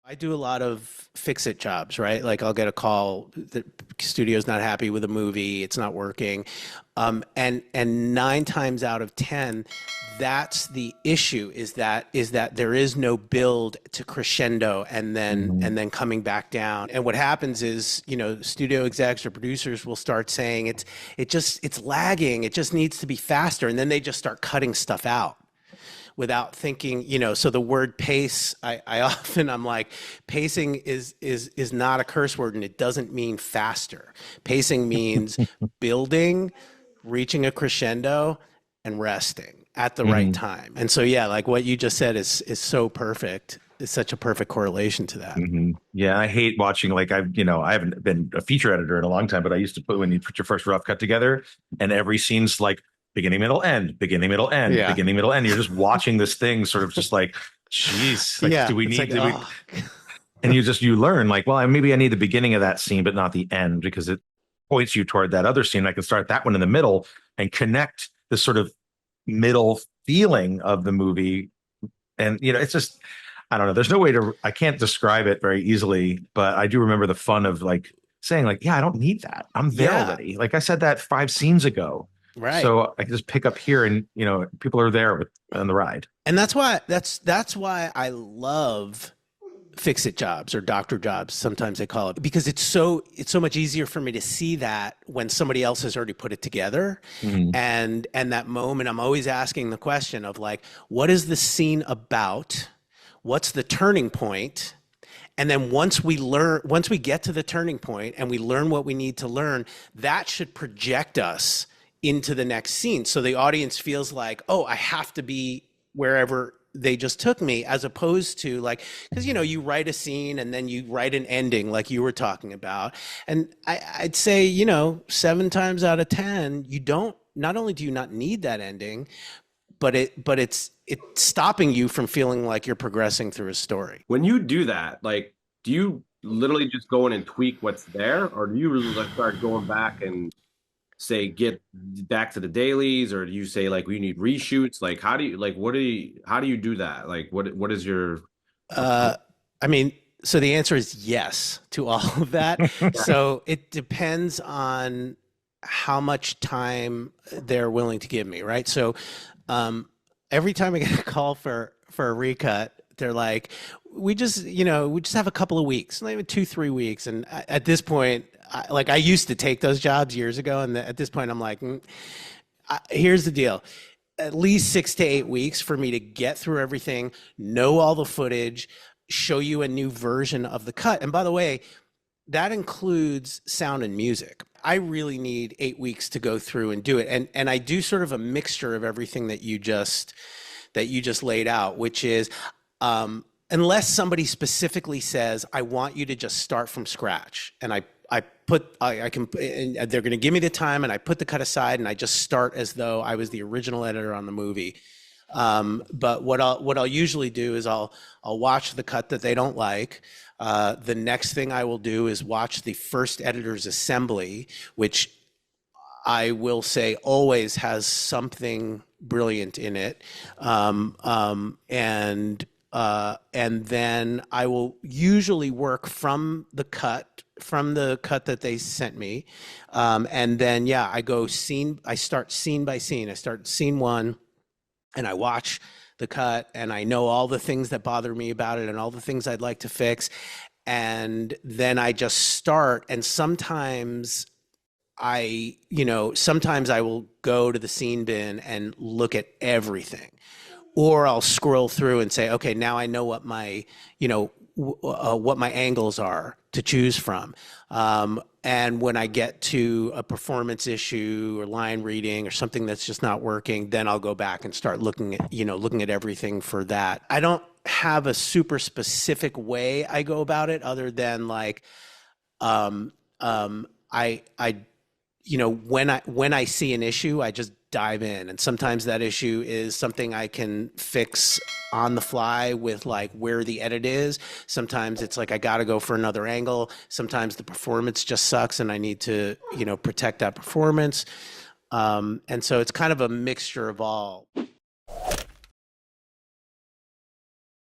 I do a lot of fix it jobs, right? Like I'll get a call, the studio's not happy with a movie, it's not working. And nine times out of 10, that's the issue is that there is no build to crescendo and then Mhm. and then coming back down. And what happens is, studio execs or producers will start saying it's lagging, it just needs to be faster, and then they just start cutting stuff out without thinking, so the word pace, I often I'm like, pacing is not a curse word and it doesn't mean faster. Pacing means building, reaching a crescendo, and resting at the right Mhm. time. And so yeah, like what you just said is so perfect. It's such a perfect correlation to that. Yeah, I hate watching like I haven't been a feature editor in a long time, but I used to put when you put your first rough cut together and every scene's like beginning, middle, end, beginning, middle, end, Yeah. beginning, middle, end. You're just watching this thing sort of just like, geez, like Yeah. It's like, do we oh, and you learn like, well, maybe I need the beginning of that scene, but not the end because it points you toward that other scene. I can start that one in the middle and connect the sort of middle feeling of the movie. And it's just I don't know. There's no way to I can't describe it very easily, but I do remember the fun of like saying like, yeah, I don't need that. I'm there yeah, already. Like I said that 5 scenes ago. right. So I can just pick up here and people are there on the ride. And that's why I love fix it jobs or doctor jobs, sometimes they call it, because it's so much easier for me to see that when somebody else has already put it together. Mhm. And that moment, I'm always asking the question of like, what is the scene about? What's the turning point? And then once we get to the turning point and we learn what we need to learn, that should project us into the next scene. So the audience feels like, oh, I have to be wherever they just took me, as opposed to like, because you write a scene and then you write an ending like you were talking about. And I'd say, 7 times out of 10, you don't, not only do you not need that ending, but it's stopping you from feeling like you're progressing through a story. When you do that, like, do you literally just go in and tweak what's there, or do you really like start going back and say get back to the dailies, or do you say like we need reshoots? Like, how do you like how do you do that? Like, what is your Uh, I mean, so the answer is yes to all of that. So it depends on how much time they're willing to give me, right? So every time I get a call for a recut, they're like, we just have a couple of weeks, maybe 2, 3 weeks, and at this point, I used to take those jobs years ago, and at this point, I'm like, here's the deal. At least 6 to 8 weeks for me to get through everything, know all the footage, show you a new version of the cut. And by the way, that includes sound and music. I really need 8 weeks to go through and do it. And I do sort of a mixture of everything that you just laid out, which is unless somebody specifically says, I want you to just start from scratch. And I can, and they're going to give me the time and I put the cut aside and I just start as though I was the original editor on the movie. But what I'll usually do is I'll watch the cut that they don't like. The next thing I will do is watch the first editor's assembly, which I will say always has something brilliant in it. And then I will usually work from the cut that they sent me. And then, yeah, I start scene by scene. I start scene one and I watch the cut and I know all the things that bother me about it and all the things I'd like to fix. And then I just start. And sometimes I will go to the scene bin and look at everything, or I'll scroll through and say, okay, now I know what my angles are to choose from. And when I get to a performance issue or line reading or something that's just not working, then I'll go back and start looking at everything for that. I don't have a super specific way I go about it, other than like, um, I when I see an issue, I just dive in. And sometimes that issue is something I can fix on the fly with like where the edit is. Sometimes it's like I got to go for another angle. Sometimes the performance just sucks and I need to, protect that performance. And so it's kind of a mixture of all.